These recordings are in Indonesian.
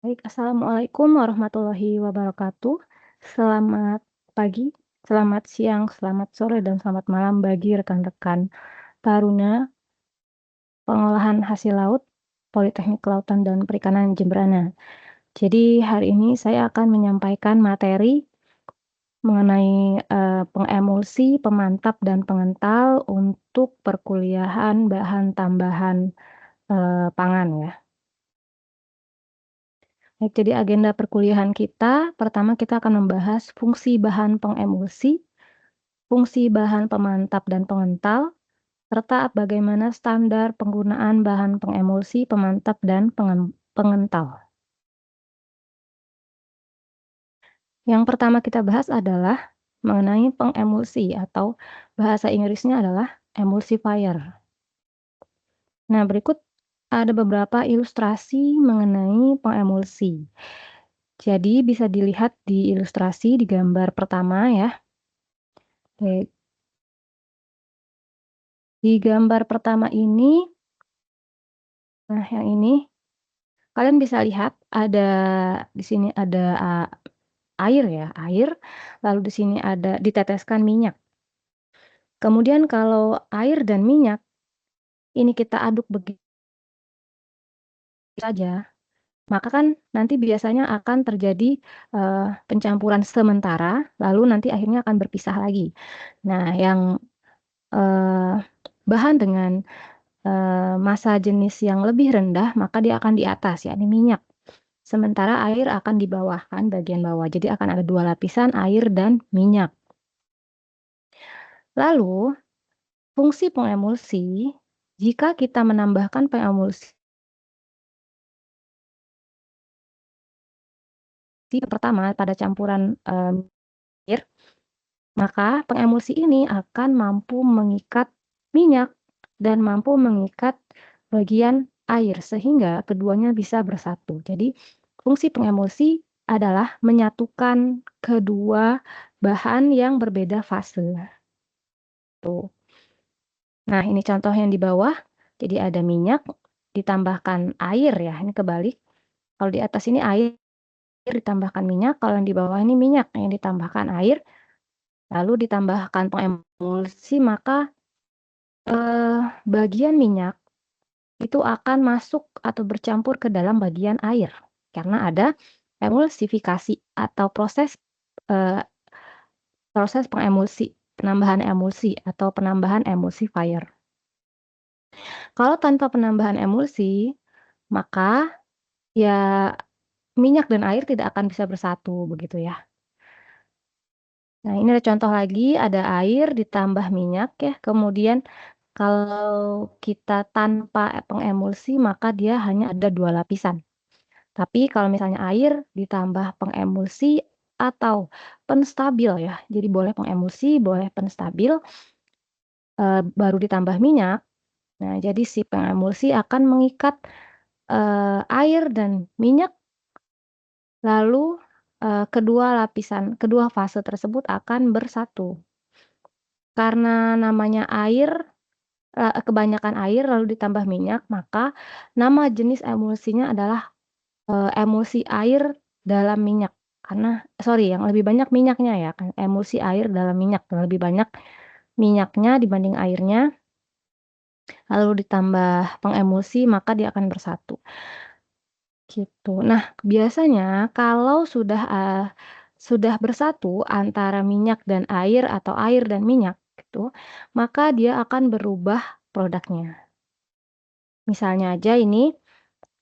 Baik, assalamualaikum warahmatullahi wabarakatuh. Selamat pagi, selamat siang, selamat sore, dan selamat malam bagi rekan-rekan Taruna Pengolahan Hasil Laut Politeknik Kelautan dan Perikanan Jemberana. Jadi hari ini saya akan menyampaikan materi mengenai pengemulsi, pemantap, dan pengental untuk perkuliahan bahan tambahan pangan ya. Baik, jadi agenda perkuliahan kita, pertama kita akan membahas fungsi bahan pengemulsi, fungsi bahan pemantap dan pengental, serta bagaimana standar penggunaan bahan pengemulsi, pemantap, dan pengental. Yang pertama kita bahas adalah mengenai pengemulsi atau bahasa Inggrisnya adalah emulsifier. Nah, berikut ada beberapa ilustrasi mengenai pengemulsi. Jadi bisa dilihat di ilustrasi di gambar pertama ya. Oke, di gambar pertama ini, nah yang ini, kalian bisa lihat ada di sini ada air ya, air, lalu di sini ada diteteskan minyak. Kemudian kalau air dan minyak ini kita aduk begitu saja, maka kan nanti biasanya akan terjadi, pencampuran sementara, lalu nanti akhirnya akan berpisah lagi. Nah, yang, eee, bahan dengan, massa jenis yang lebih rendah, maka dia akan di atas, yakni minyak. Sementara air akan di bawah kan, bagian bawah. Jadi akan ada 2 lapisan, air dan minyak. Lalu, fungsi pengemulsi, jika kita menambahkan pengemulsi pertama pada campuran, air, maka pengemulsi ini akan mampu mengikat minyak dan mampu mengikat bagian air, sehingga keduanya bisa bersatu. Jadi, fungsi pengemulsi adalah menyatukan kedua bahan yang berbeda fase, tuh. Nah, ini contoh yang di bawah. Jadi ada minyak ditambahkan air ya, ini kebalik. Kalau di atas ini air ditambahkan minyak, kalau yang di bawah ini minyak yang ditambahkan air, lalu ditambahkan pengemulsi, maka bagian minyak itu akan masuk atau bercampur ke dalam bagian air. Karena ada emulsifikasi atau eee, proses pengemulsi, penambahan emulsi atau penambahan emulsifier. Kalau tanpa penambahan emulsi, maka ya minyak dan air tidak akan bisa bersatu, begitu ya. Nah, ini ada contoh lagi, ada air ditambah minyak ya, kemudian kalau kita tanpa pengemulsi, maka dia hanya ada 2 lapisan. Tapi kalau misalnya air ditambah pengemulsi atau penstabil ya, jadi boleh pengemulsi, boleh penstabil, baru ditambah minyak. Nah, jadi si pengemulsi akan mengikat, air dan minyak, lalu, kedua fase tersebut akan bersatu. Karena namanya air, kebanyakan air lalu ditambah minyak, maka nama jenis emulsinya adalah, emulsi air dalam minyak. Karena yang lebih banyak minyaknya ya kan, emulsi air dalam minyak, lebih banyak minyaknya dibanding airnya, lalu ditambah pengemulsi maka dia akan bersatu. Gitu. Nah, biasanya kalau sudah bersatu antara minyak dan air atau air dan minyak gitu, maka dia akan berubah produknya. Misalnya aja ini,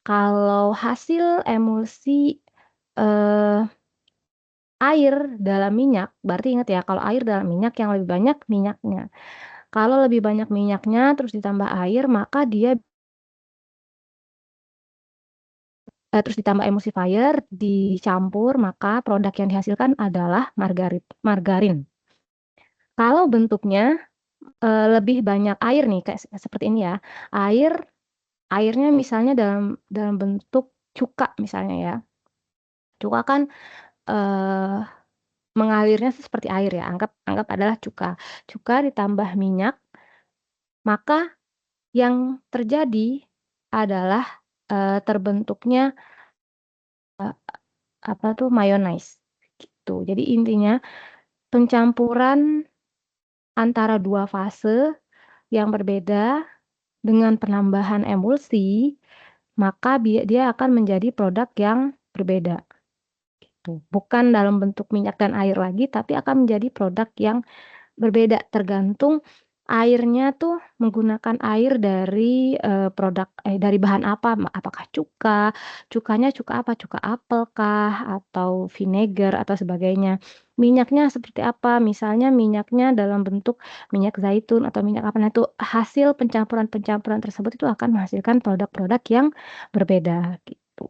kalau hasil emulsi, eee, air dalam minyak, berarti ingat ya kalau air dalam minyak yang lebih banyak minyaknya. Kalau lebih banyak minyaknya terus ditambah air, maka dia terus ditambah emulsifier, dicampur, maka produk yang dihasilkan adalah margarin. Kalau bentuknya, lebih banyak air nih, kayak seperti ini ya, airnya misalnya dalam bentuk cuka misalnya ya. Cuka kan, eee, mengalirnya seperti air ya, anggap anggap adalah cuka. Cuka ditambah minyak, maka yang terjadi adalah, terbentuknya apa tuh, mayonnaise, gitu. Jadi intinya pencampuran antara 2 fase yang berbeda dengan penambahan emulsi, maka dia akan menjadi produk yang berbeda, gitu. Bukan dalam bentuk minyak dan air lagi, tapi akan menjadi produk yang berbeda tergantung airnya tuh menggunakan air dari, dari bahan apa, apakah cukanya cuka apa, cuka apel kah, atau vinegar atau sebagainya. Minyaknya seperti apa, misalnya minyaknya dalam bentuk minyak zaitun atau minyak apa, nah itu hasil pencampuran-pencampuran tersebut itu akan menghasilkan produk-produk yang berbeda, gitu.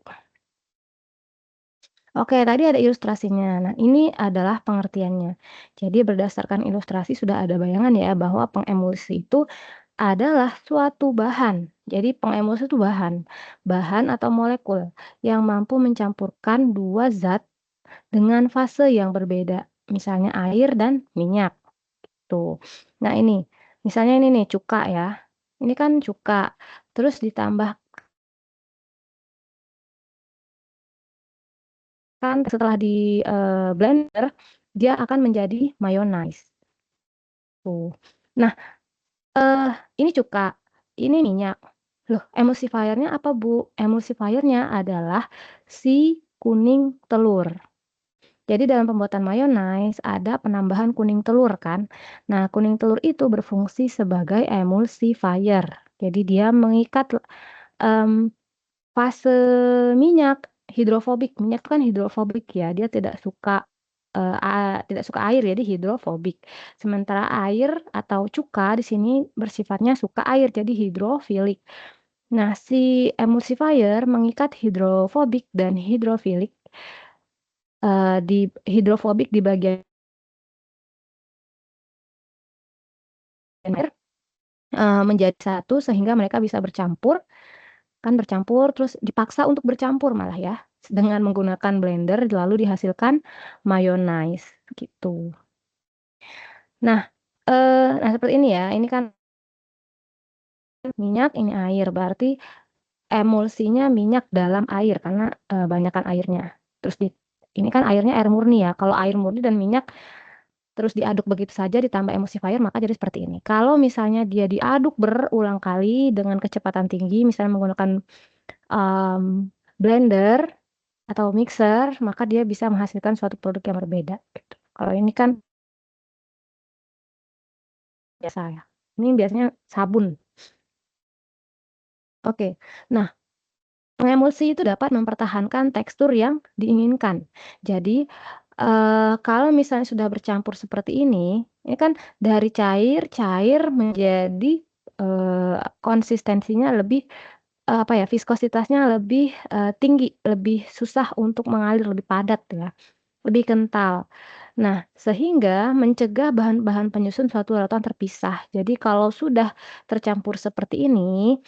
Oke, tadi ada ilustrasinya. Nah, ini adalah pengertiannya. Jadi berdasarkan ilustrasi sudah ada bayangan ya bahwa pengemulsi itu adalah suatu bahan. Jadi pengemulsi itu bahan, bahan atau molekul yang mampu mencampurkan dua zat dengan fase yang berbeda. Misalnya air dan minyak. Tuh. Nah, ini misalnya ini nih cuka ya. Ini kan cuka. Terus ditambahkan setelah di blender dia akan menjadi mayonnaise. Tuh. Nah, eee, ini cuka, ini minyak. Loh, emulsifiernya apa, Bu? Emulsifiernya adalah si kuning telur. Jadi dalam pembuatan mayonnaise ada penambahan kuning telur kan. Nah, kuning telur itu berfungsi sebagai emulsifier. Jadi dia mengikat, mmm fase minyak, hidrofobik, minyak itu kan hidrofobik ya, dia tidak suka air, jadi hidrofobik. Sementara air atau cuka di sini bersifatnya suka air, jadi hidrofilik. Nah, si emulsifier mengikat hidrofobik dan hidrofilik, di hidrofobik di bagian air, menjadi satu sehingga mereka bisa bercampur, kan bercampur terus dipaksa untuk bercampur malah ya, dengan menggunakan blender lalu dihasilkan mayonnaise, gitu. Nah, seperti ini ya, ini kan minyak, ini air, berarti emulsinya minyak dalam air karena, banyakan airnya. Terus ini kan airnya air murni ya, kalau air murni dan minyak terus diaduk begitu saja ditambah emulsifier maka jadi seperti ini. Kalau misalnya dia diaduk berulang kali dengan kecepatan tinggi misalnya menggunakan, mmm, blender atau mixer, maka dia bisa menghasilkan suatu produk yang berbeda, gitu. Kalau ini kan biasa ya, ini biasanya sabun. Oke. Nah, pengemulsi itu dapat mempertahankan tekstur yang diinginkan. Jadi, kalau misalnya sudah bercampur seperti ini kan dari cair menjadi, konsistensinya lebih, apa ya, viskositasnya lebih, tinggi, lebih susah untuk mengalir, lebih padat ya, lebih kental. Nah, sehingga mencegah bahan-bahan penyusun suatu larutan terpisah. Jadi kalau sudah tercampur seperti ini,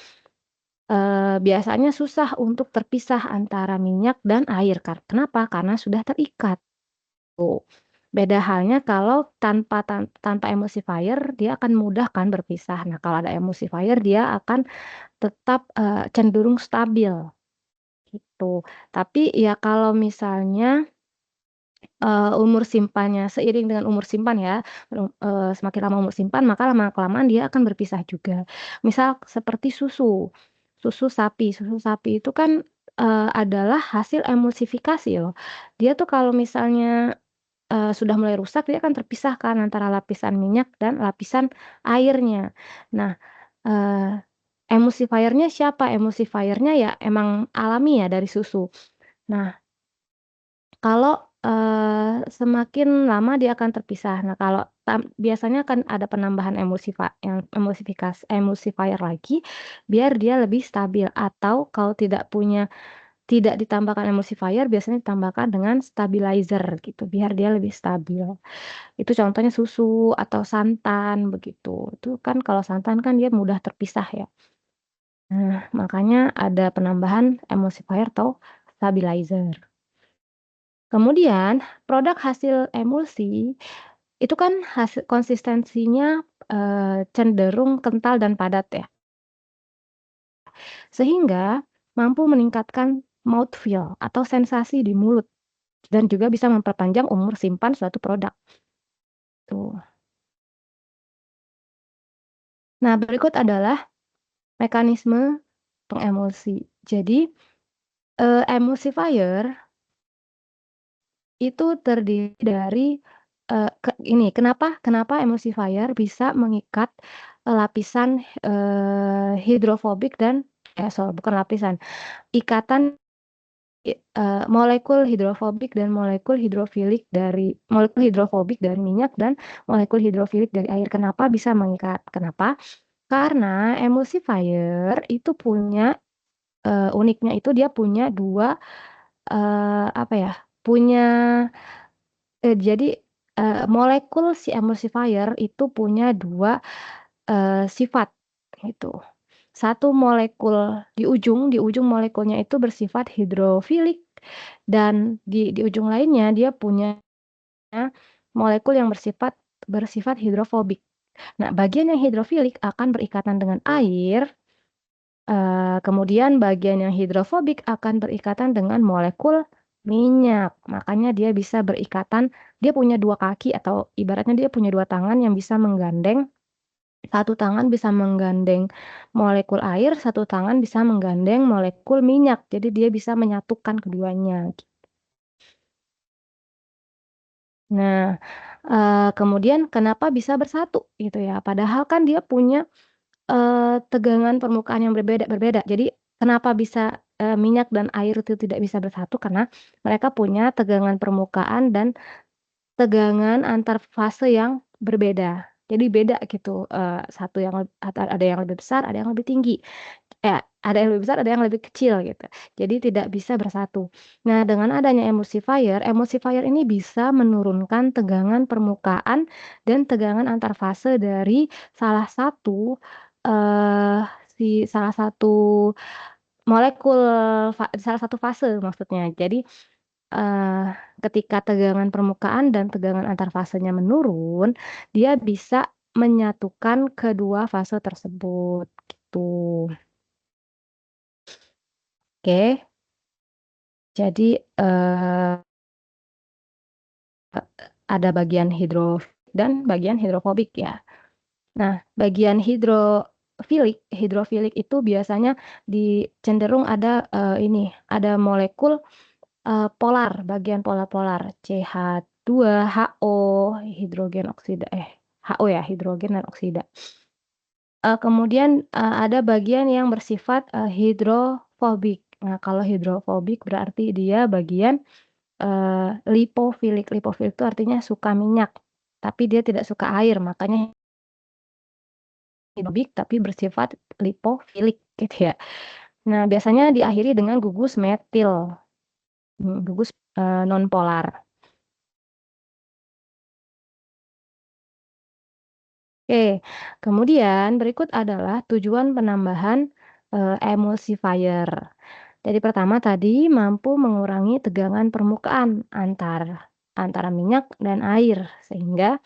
biasanya susah untuk terpisah antara minyak dan air kenapa? Karena sudah terikat, tuh. Beda halnya kalau tanpa emulsifier dia akan mudah kan berpisah. Nah, kalau ada emulsifier dia akan tetap, cenderung stabil, gitu. Tapi ya kalau misalnya umur simpannya seiring dengan umur simpan ya, semakin lama umur simpan maka lama-kelamaan dia akan berpisah juga. Misal seperti susu sapi itu kan, adalah hasil emulsifikasi loh. Dia tuh kalau misalnya, sudah mulai rusak dia akan terpisahkan antara lapisan minyak dan lapisan airnya. Nah, eee, emulsifiernya siapa? Emulsifiernya ya emang alami ya dari susu. Nah, kalau, semakin lama dia akan terpisah. Nah, kalau biasanya kan ada penambahan emulsifier lagi, biar dia lebih stabil atau kalau tidak ditambahkan emulsifier, biasanya ditambahkan dengan stabilizer gitu, biar dia lebih stabil. Itu contohnya susu atau santan begitu. Itu kan kalau santan kan dia mudah terpisah ya. Nah, makanya ada penambahan emulsifier atau stabilizer. Kemudian produk hasil emulsi, itu kan konsistensinya, cenderung kental dan padat ya, sehingga mampu meningkatkan mouthfeel atau sensasi di mulut dan juga bisa memperpanjang umur simpan suatu produk. Tuh. Nah, berikut adalah mekanisme pengemulsi. Jadi, emulsifier itu terdiri dari, ini kenapa kenapa emulsifier bisa mengikat, lapisan, hidrofobik dan bukan lapisan, ikatan molekul hidrofobik dan molekul hidrofobik dari minyak dan molekul hidrofilik dari air. Kenapa bisa mengikat? Kenapa? Karena emulsifier itu punya, uniknya itu dia punya 2, apa ya, punya jadi, molekul si emulsifier itu punya 2, sifat gitu. Satu molekul di ujung molekulnya itu bersifat hidrofilik dan di ujung lainnya dia punya molekul yang bersifat hidrofobik. Nah, bagian yang hidrofilik akan berikatan dengan air, kemudian bagian yang hidrofobik akan berikatan dengan molekul minyak. Makanya dia bisa berikatan, dia punya 2 kaki atau ibaratnya dia punya 2 tangan yang bisa menggandeng, satu tangan bisa menggandeng molekul air, satu tangan bisa menggandeng molekul minyak. Jadi dia bisa menyatukan keduanya. Nah, kemudian kenapa bisa bersatu gitu ya, padahal kan dia punya, tegangan permukaan yang berbeda. Jadi kenapa bisa, minyak dan air itu tidak bisa bersatu, karena mereka punya tegangan permukaan dan tegangan antar fase yang berbeda. Jadi beda gitu, satu yang ada yang lebih besar, ada yang lebih tinggi. Ada yang lebih besar, ada yang lebih kecil gitu. Jadi tidak bisa bersatu. Nah, dengan adanya emulsifier, emulsifier ini bisa menurunkan tegangan permukaan dan tegangan antar fase dari salah satu, eee, salah satu molekul salah satu fase maksudnya. Jadi, eee, ketika tegangan permukaan dan tegangan antar fasenya menurun, dia bisa menyatukan kedua fase tersebut, gitu. Oke. Jadi, ada bagian dan bagian hidrofobik ya. Nah, bagian hidrofilik itu biasanya cenderung ada, ada molekul, polar, bagian polar-polar, CH2, hidrogen oksida HO ya, hidrogen dan oksida. Kemudian, ada bagian yang bersifat, hidrofobik. Nah, kalau hidrofobik berarti dia bagian lipofilik. Lipofilik itu artinya suka minyak, tapi dia tidak suka air, makanya hidrofobik tapi bersifat lipofilik gitu ya. Nah, biasanya diakhiri dengan gugus metil, gugus, nonpolar. Oke, kemudian berikut adalah tujuan penambahan, emulsifier. Jadi pertama tadi mampu mengurangi tegangan permukaan antara minyak dan air, sehingga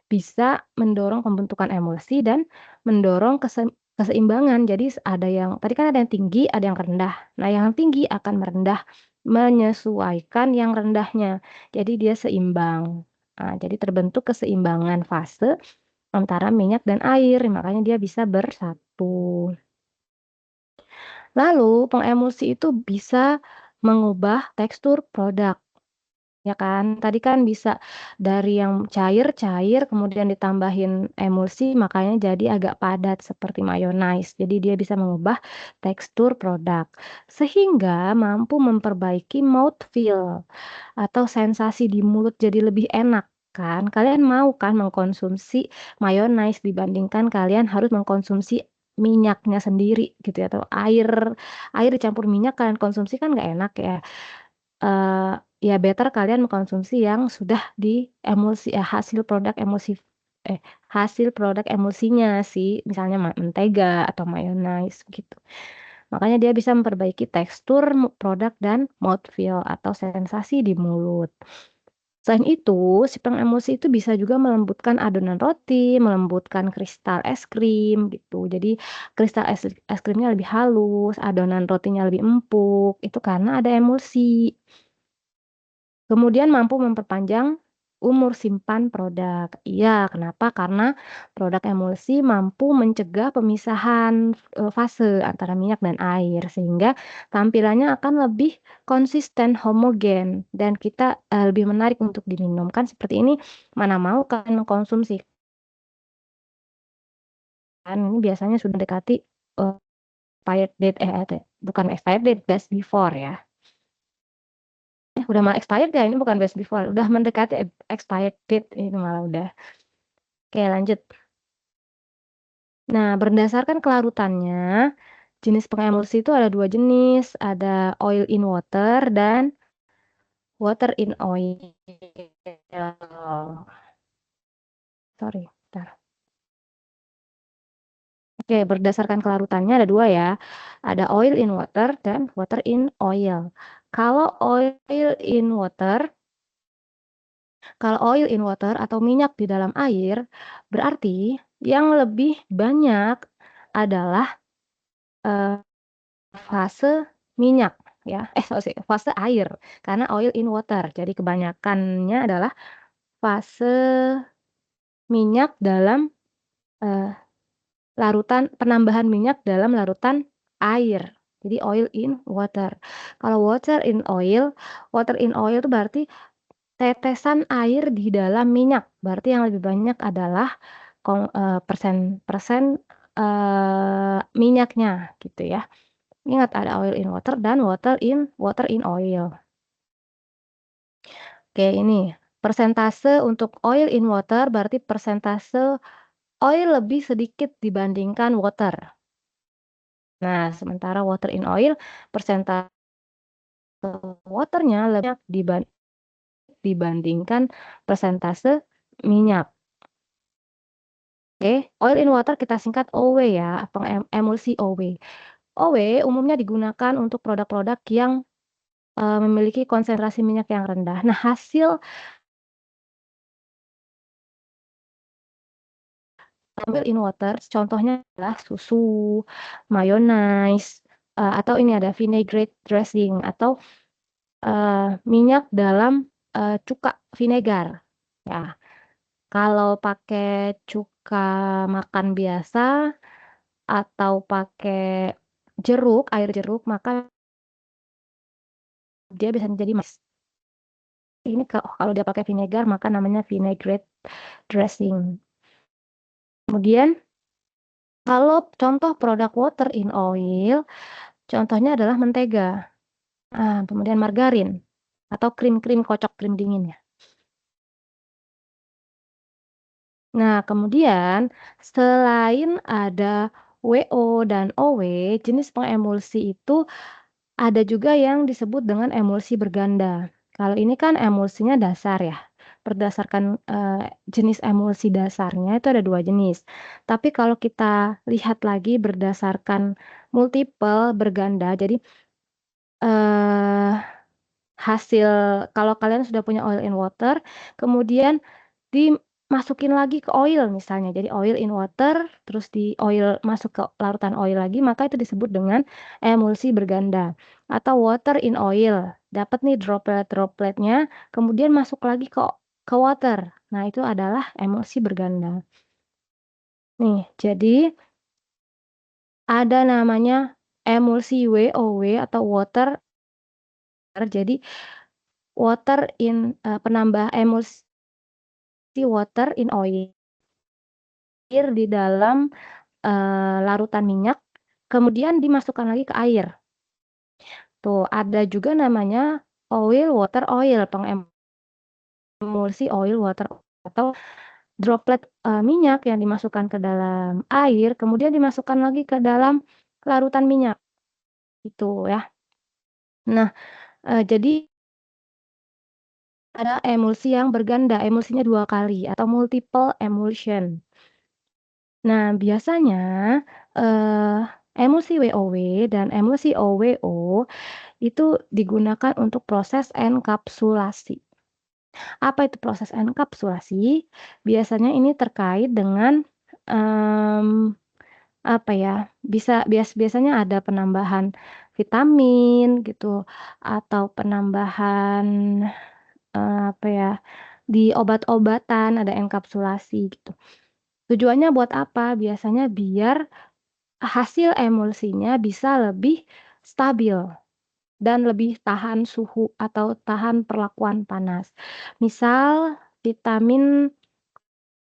bisa mendorong pembentukan emulsi dan mendorong keseimbangan. Jadi ada yang tadi kan ada yang tinggi, ada yang rendah. Nah, yang tinggi akan merendah menyesuaikan yang rendahnya. Jadi dia seimbang. Nah, jadi terbentuk keseimbangan fase antara minyak dan air, makanya dia bisa bersatu. Lalu pengemulsi itu bisa mengubah tekstur produk. Ya kan, tadi kan bisa dari yang cair kemudian ditambahin emulsi makanya jadi agak padat seperti mayonnaise. Jadi dia bisa mengubah tekstur produk, sehingga mampu memperbaiki mouthfeel atau sensasi di mulut jadi lebih enak kan. Kalian mau kan mengkonsumsi mayonnaise dibandingkan kalian harus mengkonsumsi minyaknya sendiri gitu ya, atau air air dicampur minyak kalian konsumsi kan nggak enak ya. Eee, ya better kalian mengkonsumsi yang sudah eh, hasil produk emulsinya sih, misalnya mentega atau mayonnaise gitu. Makanya dia bisa memperbaiki tekstur produk dan mouthfeel atau sensasi di mulut. Selain itu, si pengemulsi itu bisa juga melembutkan adonan roti, melembutkan kristal es krim gitu. Jadi kristal es krimnya lebih halus, adonan rotinya lebih empuk, itu karena ada emulsi. Kemudian mampu memperpanjang umur simpan produk. Iya, kenapa? Karena produk emulsi mampu mencegah pemisahan, fase antara minyak dan air, sehingga tampilannya akan lebih konsisten, homogen, dan kita, lebih menarik untuk diminum. Kan seperti ini, mana mau kan mengkonsumsi kan, ini biasanya sudah mendekati, expired date bukan expired date, best before ya. Udah mau expired ya? Ini bukan best before, udah mendekati expired date ini malah udah. Oke, lanjut. Nah, berdasarkan kelarutannya, jenis pengemulsi itu ada 2 jenis, ada oil in water dan water in oil. Sorry, bentar. Oke, berdasarkan kelarutannya ada 2 ya, ada oil in water dan water in oil. Kalau oil in water Kalau oil in water atau minyak di dalam air, berarti yang lebih banyak adalah, eee, fase minyak ya, fase air, karena oil in water. Jadi kebanyakannya adalah fase minyak dalam, eee, penambahan minyak dalam larutan air. Jadi oil in water. Kalau water in oil itu berarti tetesan air di dalam minyak, berarti yang lebih banyak adalah persen persen, minyaknya gitu ya. Ingat ada oil in water dan water in oil. Oke ini, persentase untuk oil in water berarti persentase oil lebih sedikit dibandingkan water. Nah, sementara water in oil persentase waternya lebih banyak dibandingkan persentase minyak. Oke, oil in water kita singkat OW ya, emulsi OW. OW umumnya digunakan untuk produk-produk yang, memiliki konsentrasi minyak yang rendah. Nah, hasil oil in water contohnya adalah susu, mayonaise, atau ini ada vinaigrette dressing atau, minyak dalam, cuka vinegar. Ya, kalau pakai cuka makan biasa atau pakai air jeruk, maka dia bisa menjadi ini kalau dia pakai vinegar maka namanya vinaigrette dressing. Kemudian kalau contoh produk water in oil, contohnya adalah mentega, kemudian margarin atau krim-krim kocok krim dingin ya. Nah, kemudian selain ada WO dan OW, jenis pengemulsi itu ada juga yang disebut dengan emulsi berganda. Kalau ini kan emulsinya dasar ya, berdasarkan, jenis emulsi dasarnya itu ada 2 jenis. Tapi kalau kita lihat lagi berdasarkan multiple berganda, jadi, eee, hasil kalau kalian sudah punya oil in water, kemudian dimasukin lagi ke oil misalnya, jadi oil in water, terus masuk ke larutan oil lagi, maka itu disebut dengan emulsi berganda. Atau water in oil, dapat nih droplet-dropletnya, kemudian masuk lagi ke water. Nah, itu adalah emulsi berganda. Nih, jadi ada namanya emulsi WOW atau water, jadi penambah emulsi water in oil di dalam larutan minyak, kemudian dimasukkan lagi ke air. Tuh, ada juga namanya oil, water, oil, pengemulsi oil, water, atau droplet, minyak yang dimasukkan ke dalam air, kemudian dimasukkan lagi ke dalam larutan minyak, gitu ya. Nah, jadi ada emulsi yang berganda, emulsinya 2 kali atau multiple emulsion. Nah, biasanya, eee, emulsi WOW dan emulsi OWO itu digunakan untuk proses enkapsulasi. Apa itu proses enkapsulasi? Biasanya ini terkait dengan, mmm, apa ya, biasanya ada penambahan vitamin gitu, atau penambahan, apa ya, di obat-obatan ada enkapsulasi gitu. Tujuannya buat apa? Biasanya biar hasil emulsinya bisa lebih stabil dan lebih tahan suhu atau tahan perlakuan panas. Misal vitamin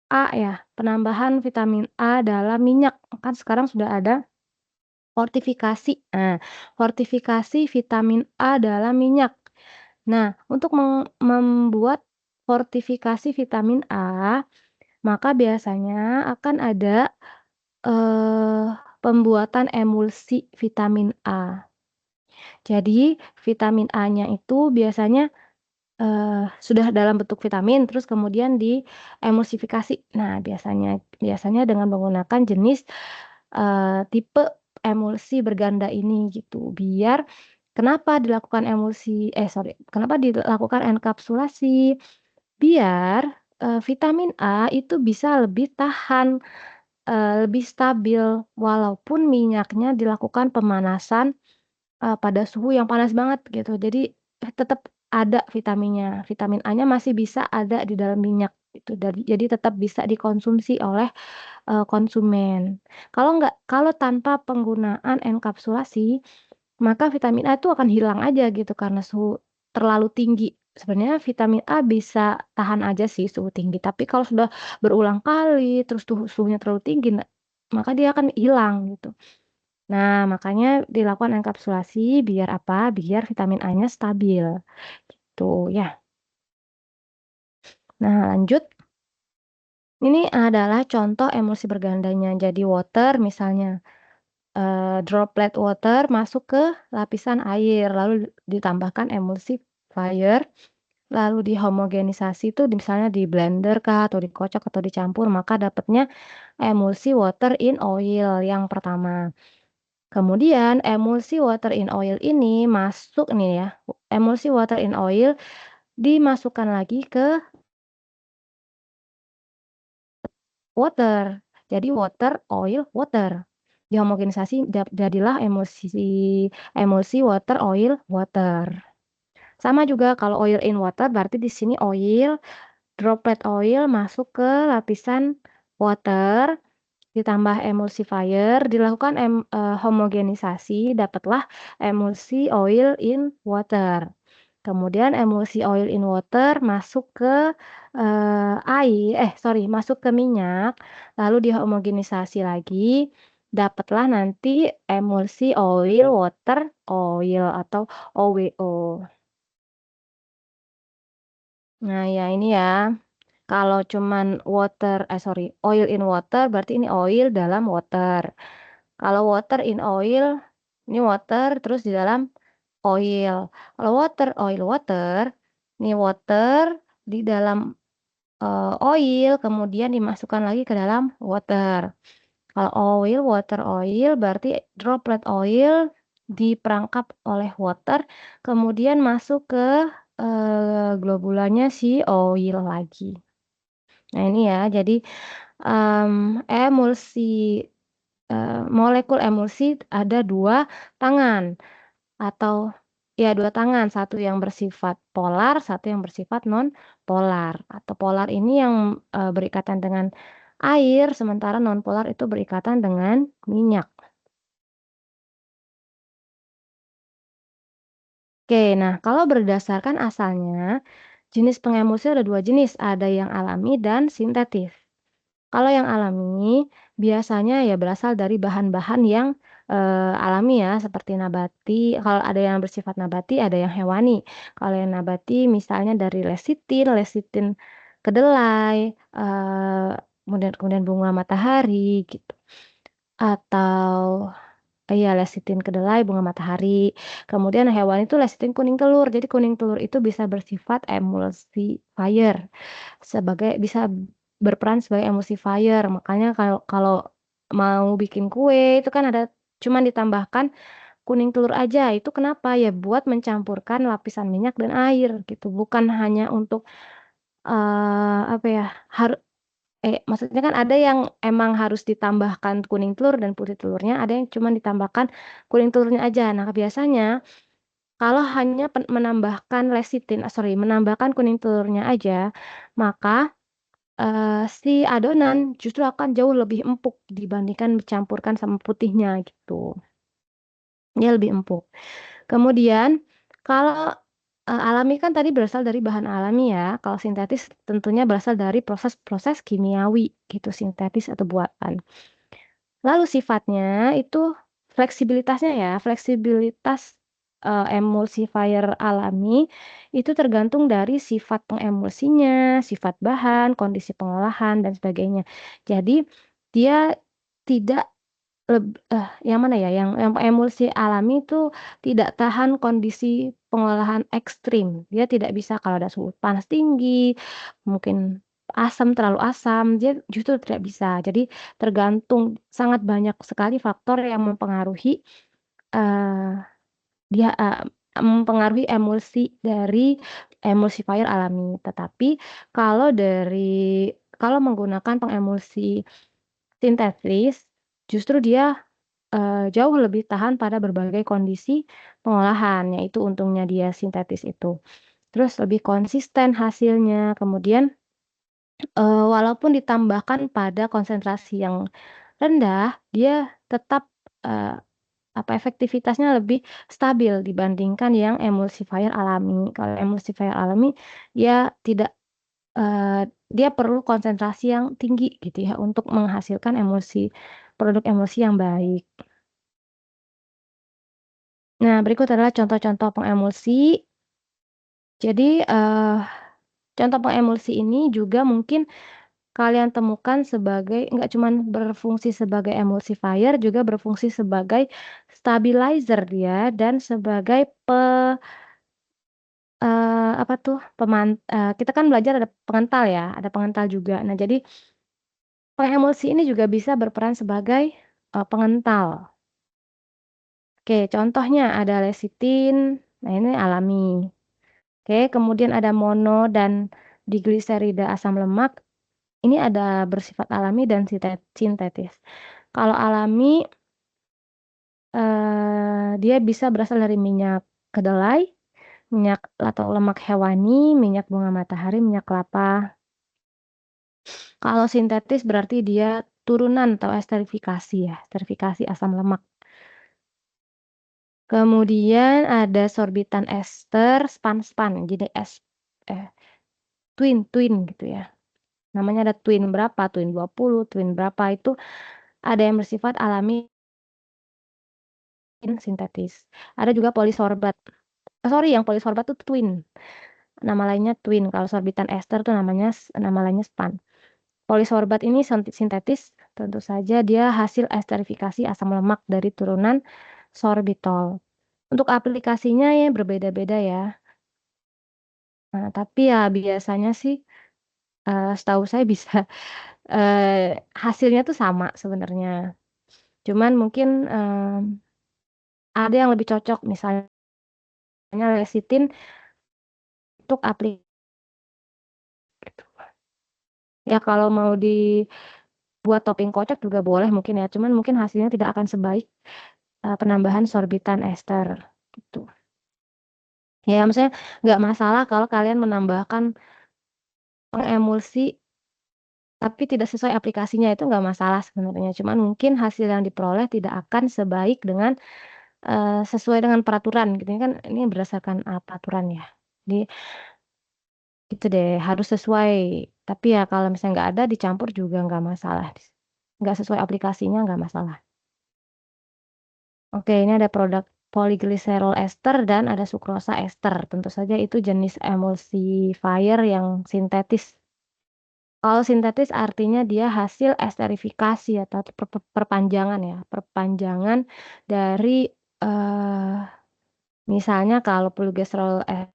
A ya, penambahan vitamin A dalam minyak, kan sekarang sudah ada fortifikasi. Nah, fortifikasi vitamin A dalam minyak. Nah, untuk membuat fortifikasi vitamin A, maka biasanya akan ada, eee, pembuatan emulsi vitamin A. Jadi vitamin A-nya itu biasanya, sudah dalam bentuk vitamin, terus kemudian diemulsifikasi. Nah, biasanya biasanya dengan menggunakan jenis, tipe emulsi berganda ini gitu. Kenapa dilakukan kenapa dilakukan enkapsulasi? Biar, vitamin A itu bisa lebih tahan, lebih stabil walaupun minyaknya dilakukan pemanasan pada suhu yang panas banget gitu. Jadi, tetap ada vitaminnya, vitamin A-nya masih bisa ada di dalam minyak gitu, jadi tetap bisa dikonsumsi oleh, konsumen. Kalau tanpa penggunaan enkapsulasi, maka vitamin A itu akan hilang aja gitu karena suhu terlalu tinggi. Sebenarnya vitamin A bisa tahan aja sih suhu tinggi, tapi kalau sudah berulang kali, terus suhunya terlalu tinggi, maka dia akan hilang gitu. Nah, makanya dilakukan enkapsulasi biar apa? Biar vitamin A-nya stabil, gitu ya. Nah, lanjut, ini adalah contoh emulsi bergandanya. Jadi water misalnya, droplet water masuk ke lapisan air, lalu ditambahkan emulsifier, lalu dihomogenisasi itu misalnya di blender kah, atau dikocok, atau dicampur, maka dapatnya emulsi water in oil yang pertama. Kemudian emulsi water in oil ini masuk nih ya, emulsi water in oil dimasukkan lagi ke water. Jadi water, oil, water. Dihomogenisasi jadilah emulsi water, oil, water. Sama juga kalau oil in water berarti di sini oil, droplet oil masuk ke lapisan water, ditambah emulsifier, dilakukan homogenisasi, dapatlah emulsi oil in water. Kemudian emulsi oil in water masuk ke, masuk ke minyak, lalu dihomogenisasi lagi, dapatlah nanti emulsi oil, water, oil atau OWO. Nah, ya ini ya, kalau cuman oil in water berarti ini oil dalam water. Kalau water in oil, ini water terus di dalam oil. Kalau water, oil, water, ini water di dalam, oil kemudian dimasukkan lagi ke dalam water. Kalau oil, water, oil berarti droplet oil diperangkap oleh water kemudian masuk ke, globulanya si oil lagi. Nah ini ya jadi, emulsi, molekul emulsi ada 2 tangan atau ya 2 tangan, satu yang bersifat polar, satu yang bersifat non-polar. Atau polar ini yang, berikatan dengan air, sementara non-polar itu berikatan dengan minyak. Oke, nah kalau berdasarkan asalnya, jenis pengemulsi ada 2 jenis, ada yang alami dan sintetis. Kalau yang alami, biasanya ya berasal dari bahan-bahan yang, alami ya, seperti nabati, kalau ada yang bersifat nabati, ada yang hewani. Kalau yang nabati misalnya dari lecitin, lecitin kedelai, kemudian kemudian bunga matahari gitu, atau iya lecitin kedelai, bunga matahari. Kemudian hewani itu lecitin kuning telur, jadi kuning telur itu bisa bersifat emulsifier. Bisa berperan sebagai emulsifier, makanya kalau kalau mau bikin kue itu kan ada cuman ditambahkan kuning telur aja, itu kenapa? Ya buat mencampurkan lapisan minyak dan air gitu, bukan hanya untuk apa ya, maksudnya kan ada yang emang harus ditambahkan kuning telur dan putih telurnya, ada yang cuman ditambahkan kuning telurnya aja. Nah, biasanya kalau hanya menambahkan kuning telurnya aja, maka, si adonan justru akan jauh lebih empuk dibandingkan dicampurkan sama putihnya gitu, dia lebih empuk. Kemudian kalau, alami kan tadi berasal dari bahan alami ya, kalau sintetis tentunya berasal dari proses-proses kimiawi gitu, sintetis atau buatan. Lalu sifatnya itu fleksibilitasnya ya, fleksibilitas, emulsifier alami itu tergantung dari sifat pengemulsinya, sifat bahan, kondisi pengolahan, dan sebagainya. Jadi dia tidak yang mana ya, yang emulsi alami itu tidak tahan kondisi pengolahan ekstrim. Dia tidak bisa kalau ada suhu panas tinggi, mungkin terlalu asam, dia justru tidak bisa. Jadi tergantung sangat banyak sekali faktor yang eee, mempengaruhi emulsi dari emulsifier alami. Tetapi kalau kalau menggunakan pengemulsi sintetis, justru dia jauh lebih tahan pada berbagai kondisi pengolahan, yaitu untungnya dia sintetis itu. Terus lebih konsisten hasilnya, kemudian, walaupun ditambahkan pada konsentrasi yang rendah, dia tetap, eee, efektivitasnya lebih stabil dibandingkan yang emulsifier alami. Kalau emulsifier alami, dia tidak dia perlu konsentrasi yang tinggi gitu ya, untuk menghasilkan produk emulsi yang baik. Nah, berikut adalah contoh-contoh pengemulsi. Jadi, contoh pengemulsi ini juga mungkin kalian temukan nggak cuman berfungsi sebagai emulsifier, juga berfungsi sebagai stabilizer dia dan sebagai apa tuh, kita kan belajar ada pengental ya, ada pengental juga. Nah, jadi pengemulsi ini juga bisa berperan sebagai, pengental. Oke, contohnya ada lecitin, nah ini alami. Oke, kemudian ada mono dan digliserida asam lemak, ini ada bersifat alami dan sintetis. Kalau alami, dia bisa berasal dari minyak kedelai, minyak atau lemak hewani, minyak bunga matahari, minyak kelapa. Kalau sintetis berarti dia turunan atau esterifikasi ya, esterifikasi asam lemak. Kemudian ada sorbitan ester, span-span, jadi eh, twin gitu ya. Namanya ada twin berapa, twin 20, twin berapa itu ada yang bersifat alami dan sintetis. Ada juga polisorbat. Sorry yang polisorbat tuh twin, nama lainnya twin, kalau sorbitan ester tuh nama lainnya span. Polisorbat ini sintetis, tentu saja dia hasil esterifikasi asam lemak dari turunan sorbitol. Untuk aplikasinya ya berbeda-beda ya. Nah, tapi ya biasanya sih, setahu saya bisa, hasilnya tuh sama sebenarnya. Cuman mungkin, ada yang lebih cocok misalnya lecithin untuk gitu. Ya kalau mau dibuat topping kocok juga boleh mungkin ya, cuman mungkin hasilnya tidak akan sebaik, penambahan sorbitan ester, gitu. Ya maksudnya nggak masalah kalau kalian menambahkan pengemulsi, tapi tidak sesuai aplikasinya itu nggak masalah sebenarnya, cuman mungkin hasil yang diperoleh tidak akan sebaik dengan, sesuai dengan peraturan gitu, ini kan ini berdasarkan, peraturan ya. Jadi gitu deh, harus sesuai, tapi ya kalau misalnya nggak ada dicampur juga nggak masalah, nggak sesuai aplikasinya nggak masalah. Oke, ini ada produk polyglycerol ester dan ada sukrosa ester, tentu saja itu jenis emulsifier yang sintetis. Kalau sintetis artinya dia hasil esterifikasi atau perpanjangan ya, perpanjangan dari, eee, misalnya kalau polyglycerol ester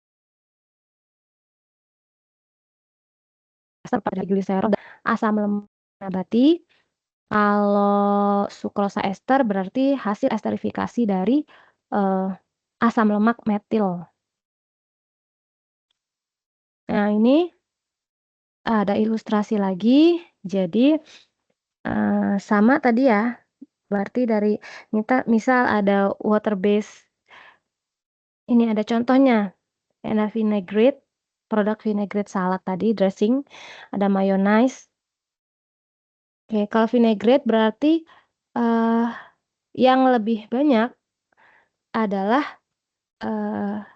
pada gliserol asam lemak nabati. Kalau sukrosa ester berarti hasil esterifikasi dari, eee, asam lemak metil. Nah ini Ada ilustrasi lagi, jadi, sama tadi ya, berarti dari misal ada water base, ini ada contohnya, ada vinaigrette, produk vinaigrette salad tadi, dressing, ada mayonnaise. Oke, kalau vinaigrette berarti, eee, yang lebih banyak adalah, eee,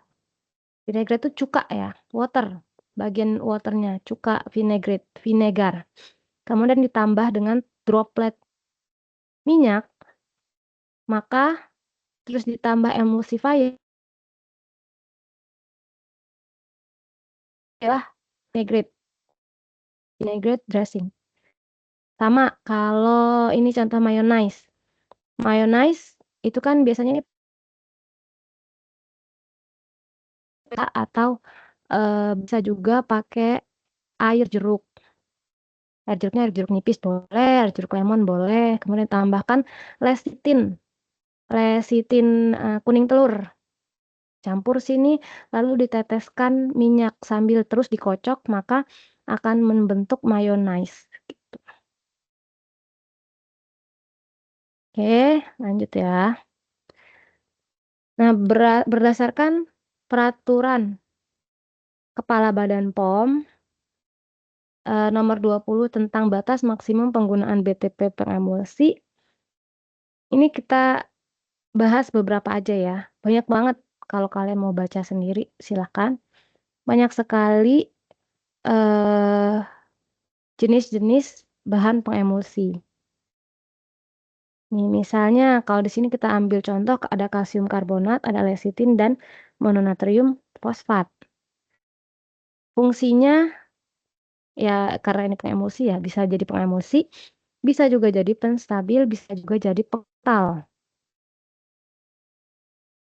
vinaigrette itu cuka ya, water, bagian water-nya, cuka vinaigrette, vinegar. Kemudian ditambah dengan droplet minyak, maka terus ditambah emulsifier adalah vinaigrette, vinaigrette dressing. Sama kalau ini contoh mayonnaise. Mayonnaise itu kan biasanya ini atau, bisa juga pakai air jeruk. Air jeruknya air jeruk nipis boleh, air jeruk lemon boleh, kemudian tambahkan lecithin, lecithin, kuning telur. Campur sini, lalu diteteskan minyak sambil terus dikocok, maka akan membentuk mayonnaise, gitu. Oke, lanjut ya. Nah, berdasarkan peraturan Kepala Badan POM, nomor 20 tentang batas maksimum penggunaan BTP pengemulsi, ini kita bahas beberapa aja ya, banyak banget kalau kalian mau baca sendiri silahkan. Banyak sekali, eee, jenis-jenis bahan pengemulsi. Nih misalnya kalau di sini kita ambil contoh ada kalsium karbonat, ada lecithin dan mononatrium fosfat. Fungsinya ya karena ini pengemulsi ya bisa jadi pengemulsi, bisa juga jadi penstabil, bisa juga jadi pengental,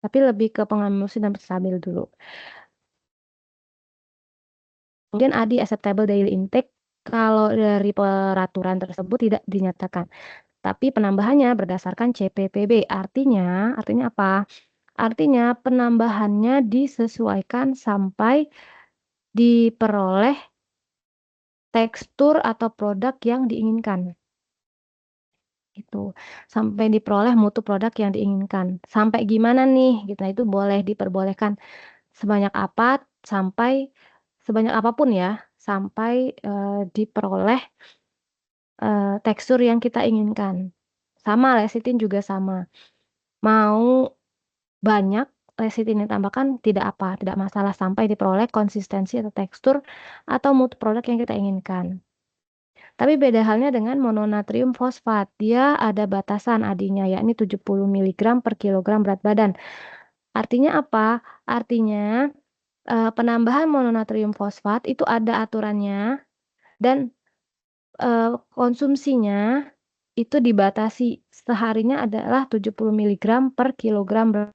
tapi lebih ke pengemulsi dan penstabil dulu. Kemudian ADI acceptable daily intake, kalau dari peraturan tersebut tidak dinyatakan, tapi penambahannya berdasarkan CPPB. Artinya apa? Artinya penambahannya disesuaikan sampai diperoleh tekstur atau produk yang diinginkan, gitu. Sampai diperoleh mutu produk yang diinginkan. Sampai gimana nih gitu, nah itu boleh diperbolehkan sebanyak apa, sampai sebanyak apapun ya, sampai, diperoleh, tekstur yang kita inginkan. Sama lecithin juga sama, mau banyak lecithin yang ditambahkan tidak masalah sampai diperoleh konsistensi atau tekstur atau mutu produk yang kita inginkan. Tapi beda halnya dengan mononatrium fosfat, dia ada batasan ADI-nya yakni 70 miligram per kilogram berat badan. Artinya apa? Artinya, penambahan mononatrium fosfat itu ada aturannya dan, konsumsinya itu dibatasi, seharinya adalah 70 miligram per kilogram berat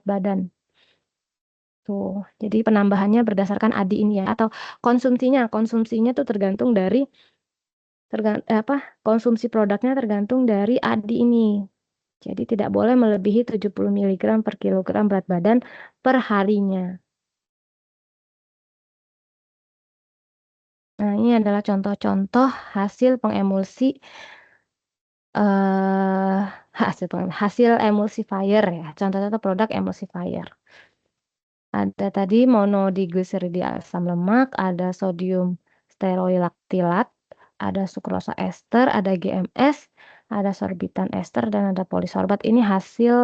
badan. Tuh, jadi penambahannya berdasarkan ADI ini ya atau konsumsinya tuh tergantung dari konsumsi produknya tergantung dari ADI ini. Jadi tidak boleh melebihi 70 miligram per kilogram berat badan per harinya. Nah, ini adalah contoh-contoh hasil pengemulsi, eee, hasil emulsifier ya, contoh-contoh produk emulsifier. Ada tadi monodiglyceride asam lemak, ada sodium steroilaktilat, ada sukrosa ester, ada GMS, ada sorbitan ester, dan ada polisorbat. Ini hasil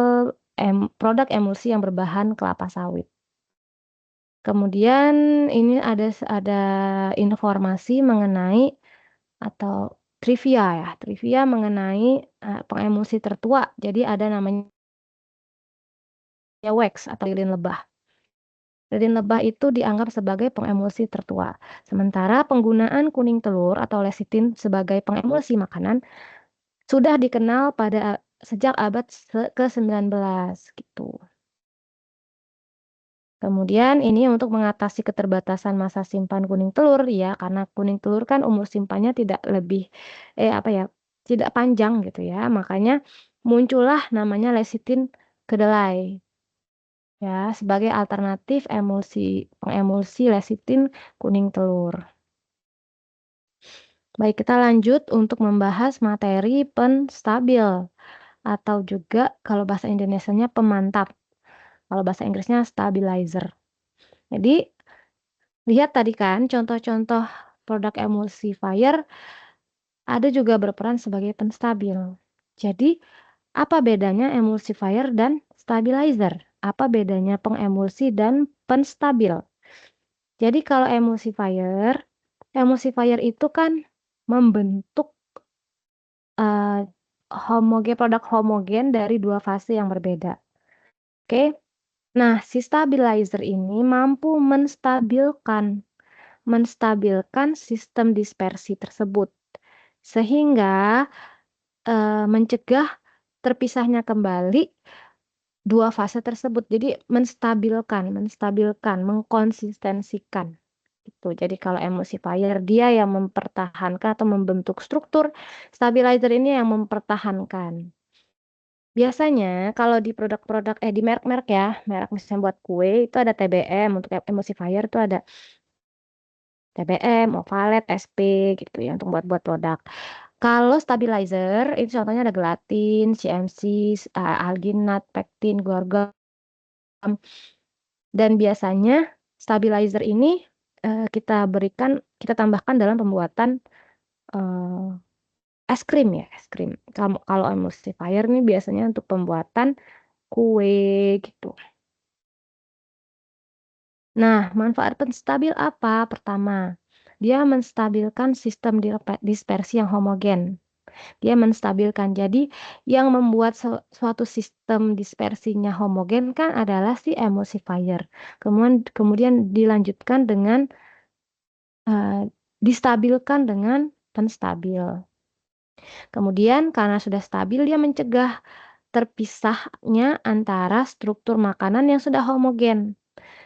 produk emulsi yang berbahan kelapa sawit. Kemudian ini ada informasi mengenai atau trivia ya, trivia mengenai, pengemulsi tertua. Jadi ada namanya wax atau lilin lebah. Lilin lebah itu dianggap sebagai pengemulsi tertua. Sementara penggunaan kuning telur atau lecithin sebagai pengemulsi makanan sudah dikenal sejak abad ke-19 gitu. Kemudian ini untuk mengatasi keterbatasan masa simpan kuning telur ya, karena kuning telur kan umur simpannya tidak panjang gitu ya, makanya muncullah namanya lecithin kedelai ya, sebagai alternatif pengemulsi lecithin kuning telur. Baik, kita lanjut untuk membahas materi penstabil atau juga kalau bahasa Indonesianya pemantap. Kalau bahasa Inggrisnya stabilizer. Jadi, lihat tadi kan contoh-contoh produk emulsifier ada juga berperan sebagai penstabil. Jadi, apa bedanya emulsifier dan stabilizer? Apa bedanya pengemulsi dan penstabil? Jadi kalau emulsifier itu kan membentuk produk homogen dari dua fase yang berbeda. Oke. Nah, si stabilizer ini mampu menstabilkan sistem dispersi tersebut sehingga mencegah terpisahnya kembali dua fase tersebut. Jadi menstabilkan, mengkonsistensikan. Itu. Jadi kalau emulsifier dia yang mempertahankan atau membentuk struktur, stabilizer ini yang mempertahankan. Biasanya kalau di produk-produk di merek-merek ya, merek misalnya buat kue itu ada TBM, untuk emulsifier itu ada TBM, Ovalet, SP gitu ya untuk buat produk. Kalau stabilizer itu contohnya ada gelatin, CMC, alginat, pektin, guargam. Dan biasanya stabilizer ini kita tambahkan dalam pembuatan es krim ya, es krim. Kalau emulsifier ini biasanya untuk pembuatan kue gitu. Nah, manfaat penstabil apa? Pertama, dia menstabilkan sistem dispersi yang homogen. Dia menstabilkan. Jadi, yang membuat suatu sistem dispersinya homogen kan adalah si emulsifier. Kemudian dilanjutkan dengan distabilkan dengan penstabil. Kemudian karena sudah stabil dia mencegah terpisahnya antara struktur makanan yang sudah homogen.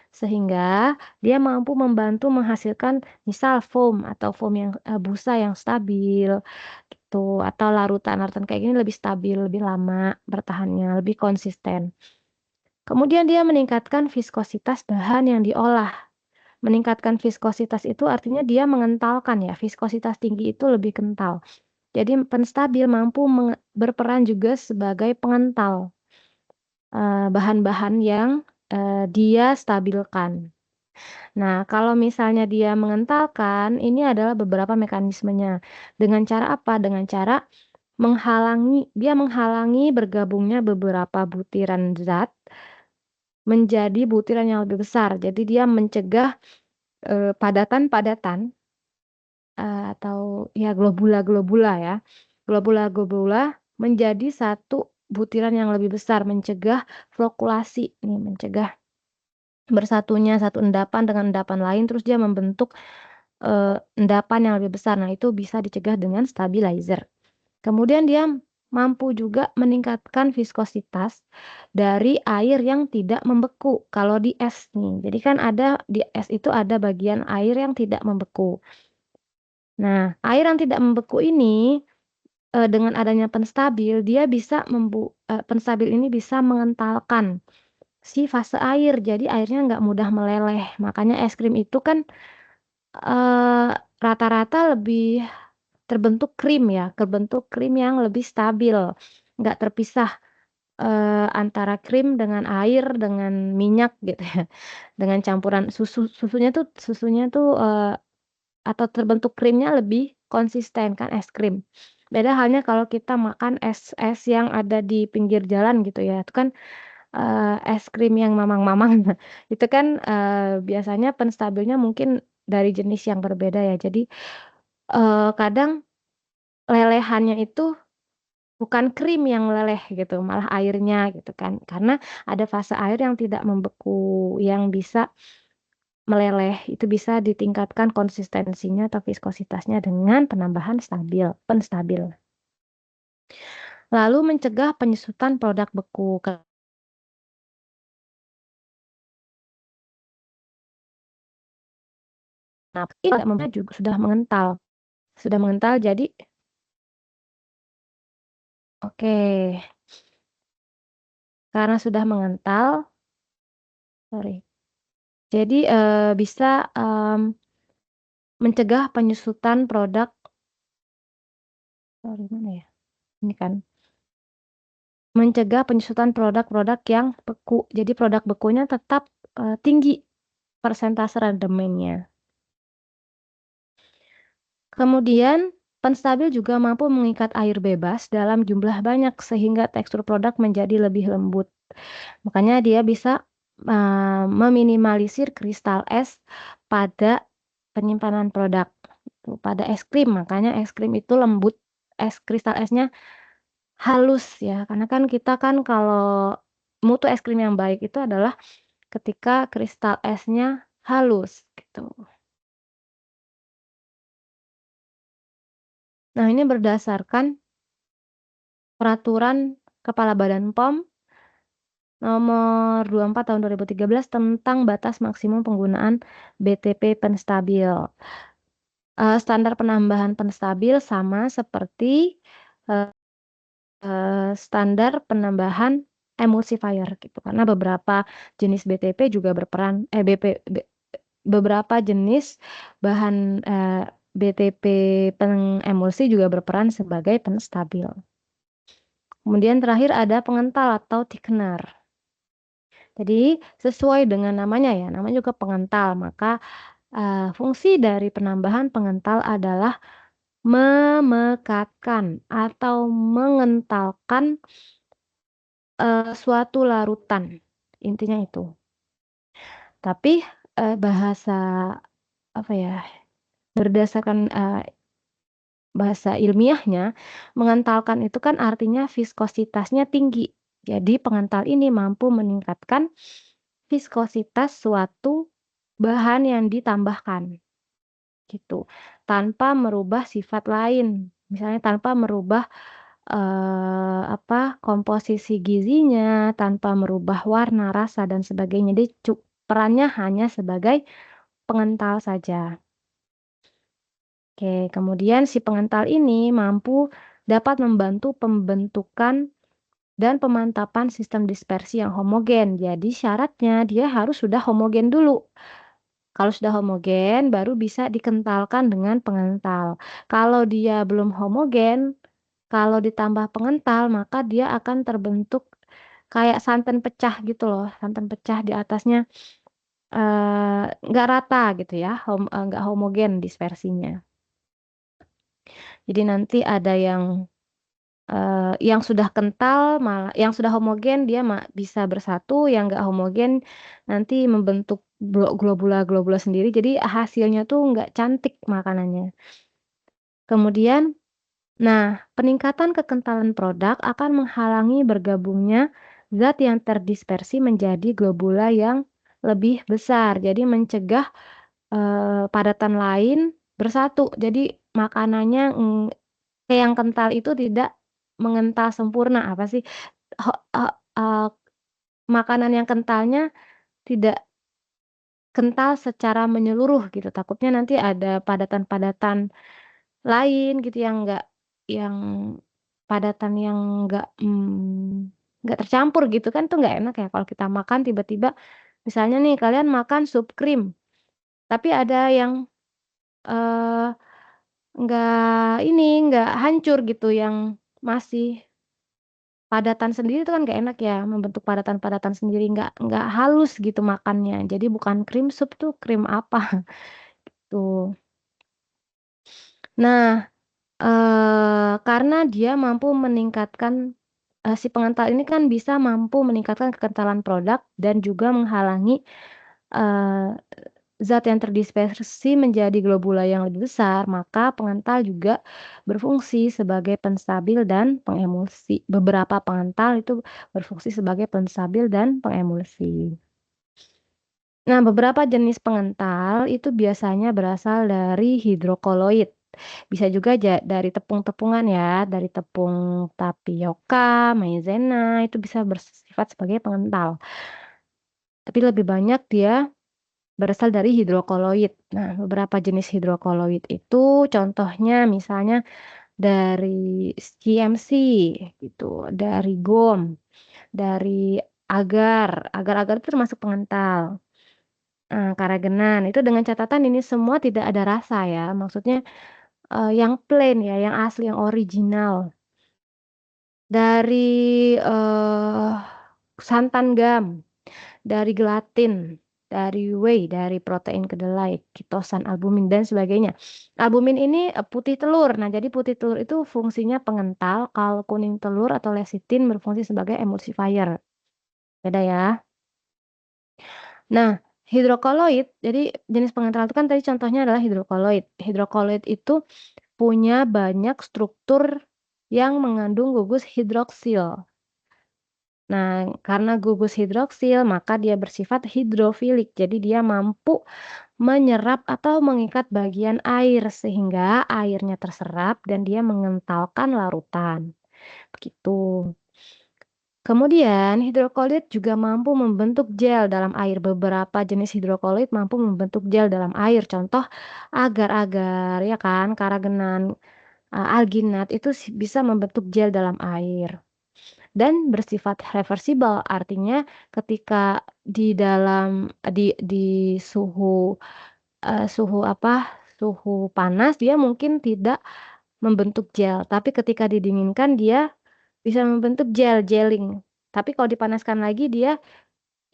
Sehingga dia mampu membantu menghasilkan misal foam yang busa yang stabil gitu atau larutan-larutan kayak gini lebih stabil, lebih lama bertahannya, lebih konsisten. Kemudian dia meningkatkan viskositas bahan yang diolah. Meningkatkan viskositas itu artinya dia mengentalkan ya, viskositas tinggi itu lebih kental. Jadi penstabil mampu berperan juga sebagai pengental bahan-bahan yang dia stabilkan. Nah, kalau misalnya dia mengentalkan, ini adalah beberapa mekanismenya. Dengan cara apa? Dengan cara menghalangi bergabungnya beberapa butiran zat menjadi butiran yang lebih besar. Jadi dia mencegah padatan-padatan atau ya globula-globula ya. Globula-globula menjadi satu butiran yang lebih besar, mencegah flokulasi nih, mencegah bersatunya satu endapan dengan endapan lain, terus dia membentuk endapan yang lebih besar. Nah, itu bisa dicegah dengan stabilizer. Kemudian dia mampu juga meningkatkan viskositas dari air yang tidak membeku. Kalau di es nih, jadi kan di es itu ada bagian air yang tidak membeku. Nah, air yang tidak membeku ini dengan adanya penstabil, penstabil ini bisa mengentalkan si fase air. Jadi airnya nggak mudah meleleh. Makanya es krim itu kan rata-rata lebih terbentuk krim yang lebih stabil, nggak terpisah antara krim dengan air, dengan minyak gitu ya, dengan campuran susunya tuh atau terbentuk krimnya lebih konsisten kan es krim. Beda halnya kalau kita makan es-es yang ada di pinggir jalan gitu ya, itu kan es krim yang mamang-mamang, itu kan biasanya penstabilnya mungkin dari jenis yang berbeda ya. Jadi kadang lelehannya itu bukan krim yang meleleh gitu, malah airnya gitu kan. Karena ada fase air yang tidak membeku, yang bisa meleleh. Itu bisa ditingkatkan konsistensinya atau viskositasnya dengan penambahan penstabil. Lalu mencegah penyusutan produk beku. Nah, ini juga sudah mengental. Sudah mengental jadi oke. Karena sudah mengental, sorry. Jadi bisa mencegah penyusutan produk sorry mana ya? Ini kan, mencegah penyusutan produk-produk yang beku. Jadi produk bekunya tetap, tinggi persentase rendemennya. Kemudian, penstabil juga mampu mengikat air bebas dalam jumlah banyak sehingga tekstur produk menjadi lebih lembut. Makanya dia bisa, meminimalisir kristal es pada penyimpanan produk, gitu. Pada es krim, makanya es krim itu lembut, kristal esnya halus ya, karena kan kita kan kalau mutu es krim yang baik itu adalah ketika kristal esnya halus, gitu. Nah, ini berdasarkan peraturan Kepala Badan POM Nomor 24 Tahun 2013 tentang batas maksimum penggunaan BTP penstabil. Standar penambahan penstabil sama seperti, eee standar penambahan emulsifier gitu, karena beberapa jenis BTP juga berperan beberapa jenis bahan, BTP pengemulsi juga berperan sebagai penstabil. Kemudian terakhir ada pengental atau thickener. Jadi sesuai dengan namanya ya, namanya juga pengental, maka, fungsi dari penambahan pengental adalah memekatkan atau mengentalkan, suatu larutan, intinya itu. Tapi, bahasa apa ya, berdasarkan, bahasa ilmiahnya, mengentalkan itu kan artinya viskositasnya tinggi. Jadi pengental ini mampu meningkatkan viskositas suatu bahan yang ditambahkan, gitu. Tanpa merubah sifat lain, misalnya tanpa merubah, komposisi gizinya, tanpa merubah warna, rasa, dan sebagainya. Dia perannya hanya sebagai pengental saja. Oke, kemudian si pengental ini dapat membantu pembentukan dan pemantapan sistem dispersi yang homogen. Jadi syaratnya dia harus sudah homogen dulu. Kalau sudah homogen baru bisa dikentalkan dengan pengental. Kalau dia belum homogen, kalau ditambah pengental maka dia akan terbentuk kayak santan pecah gitu loh, santan pecah di atasnya, nggak rata gitu ya, nggak homogen dispersinya. Jadi nanti ada yang sudah kental malah yang sudah homogen dia bisa bersatu, yang nggak homogen nanti membentuk globula-globula sendiri, jadi hasilnya tuh nggak cantik makanannya. Kemudian, nah, peningkatan kekentalan produk akan menghalangi bergabungnya zat yang terdispersi menjadi globula yang lebih besar, jadi mencegah, padatan lain bersatu. Jadi makanannya, yang kental itu tidak mengental sempurna, apa sih, he he eee, makanan yang kentalnya tidak kental secara menyeluruh gitu, takutnya nanti ada padatan-padatan lain gitu yang padatan yang nggak tercampur gitu kan tuh nggak enak ya kalau kita makan tiba-tiba misalnya nih kalian makan sup krim, tapi ada yang, eee, nggak hancur gitu yang masih padatan sendiri itu kan nggak enak ya, membentuk padatan-padatan sendiri, nggak halus gitu makannya. Jadi bukan krim sup tuh krim apa, tuh. Nah, karena dia mampu meningkatkan, si pengental ini kan bisa mampu meningkatkan kekentalan produk dan juga menghalangi, eee, zat yang terdispersi menjadi globula yang lebih besar, maka pengental juga berfungsi sebagai penstabil dan pengemulsi. Beberapa pengental itu berfungsi sebagai penstabil dan pengemulsi. Nah, beberapa jenis pengental itu biasanya berasal dari hidrokoloid. Bisa juga dari tepung-tepungan ya, dari tepung tapioka, maizena, itu bisa bersifat sebagai pengental. Tapi lebih banyak dia berasal dari hidrokoloid. Nah, beberapa jenis hidrokoloid itu contohnya misalnya dari CMC gitu, dari gom, dari agar. Agar-agar itu termasuk pengental. Karagenan, itu dengan catatan ini semua tidak ada rasa ya, maksudnya, yang plain ya, yang asli, yang original. Dari, santan gam, dari gelatin, dari whey, dari protein kedelai, kitosan, albumin, dan sebagainya. Albumin ini, putih telur. Nah, jadi putih telur itu fungsinya pengental, kalau kuning telur atau lecithin berfungsi sebagai emulsifier. Beda ya. Nah, hidrokoloid, jadi jenis pengental itu kan tadi contohnya adalah hidrokoloid. Hidrokoloid itu punya banyak struktur yang mengandung gugus hidroksil. Nah, karena gugus hidroksil, maka dia bersifat hidrofilik. Jadi dia mampu menyerap atau mengikat bagian air sehingga airnya terserap dan dia mengentalkan larutan, begitu. Kemudian hidrokoloid juga mampu membentuk gel dalam air. Beberapa jenis hidrokoloid mampu membentuk gel dalam air. Contoh agar-agar ya kan, karagenan, alginat itu bisa membentuk gel dalam air. Dan bersifat reversibel, artinya ketika di dalam di suhu, suhu apa, suhu panas dia mungkin tidak membentuk gel, tapi ketika didinginkan dia bisa membentuk gel, gelling. Tapi kalau dipanaskan lagi dia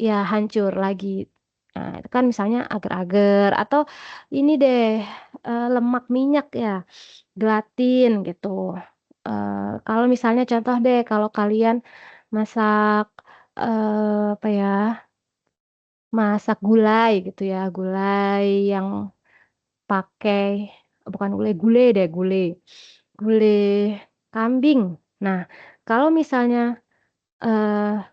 ya hancur lagi. Nah, itu kan misalnya agar-agar atau ini deh, lemak minyak ya, gelatin gitu. Kalau misalnya contoh deh kalau kalian masak, apa ya, masak gulai gitu ya, gulai yang pakai bukan gulai, gulai deh, gulai. Gulai kambing. Nah, kalau misalnya,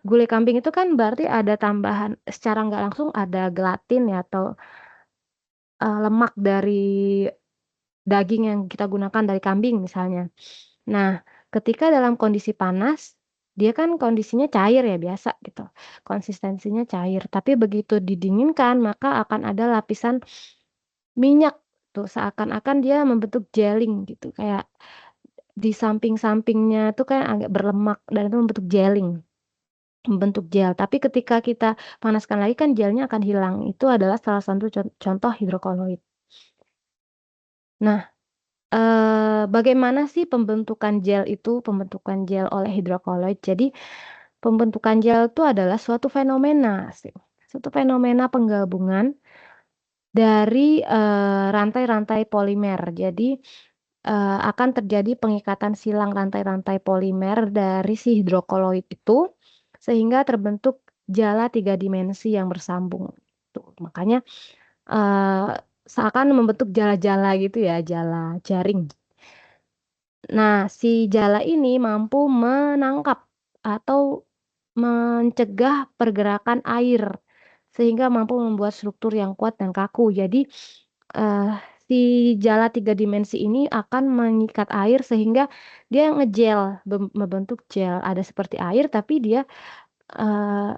gulai kambing itu kan berarti ada tambahan secara nggak langsung ada gelatin ya atau, lemak dari daging yang kita gunakan dari kambing misalnya. Nah, ketika dalam kondisi panas, dia kan kondisinya cair ya, biasa gitu, konsistensinya cair. Tapi begitu didinginkan, maka akan ada lapisan minyak tuh, seakan-akan dia membentuk gelling gitu, kayak di samping-sampingnya tuh kan agak berlemak dan itu membentuk gelling, membentuk gel. Tapi ketika kita panaskan lagi kan gelnya akan hilang. Itu adalah salah satu contoh hidrokoloid. Nah, bagaimana sih pembentukan gel itu, pembentukan gel oleh hidrokoloid? Jadi, pembentukan gel itu adalah suatu fenomena sih, suatu fenomena penggabungan dari, rantai-rantai polimer. Jadi, akan terjadi pengikatan silang rantai-rantai polimer dari si hidrokoloid itu, sehingga terbentuk jala 3 dimensi yang bersambung, tuh. Makanya, eee, seakan membentuk jala-jala gitu ya, jala jaring. Nah, si jala ini mampu menangkap atau mencegah pergerakan air, sehingga mampu membuat struktur yang kuat dan kaku. Jadi, eee, si jala 3 dimensi ini akan mengikat air sehingga dia ngegel, membentuk gel. Ada seperti air tapi dia, eee,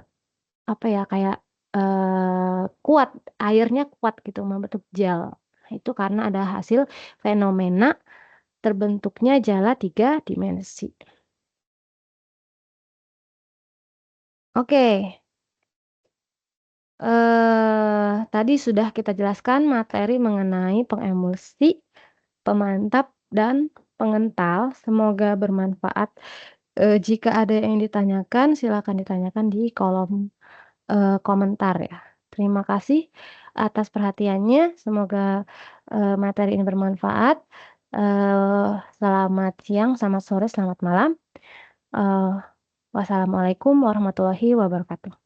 apa ya, kayak, kuat, airnya kuat gitu, membentuk gel. Itu karena ada hasil fenomena terbentuknya jala 3 dimensi. Oke, tadi sudah kita jelaskan materi mengenai pengemulsi, pemantap, dan pengental. Semoga bermanfaat. Jika ada yang ditanyakan, silakan ditanyakan di kolom, komentar ya. Terima kasih atas perhatiannya. Semoga, materi ini bermanfaat. Selamat siang, selamat sore, selamat malam. Eee, Wassalamualaikum warahmatullahi wabarakatuh.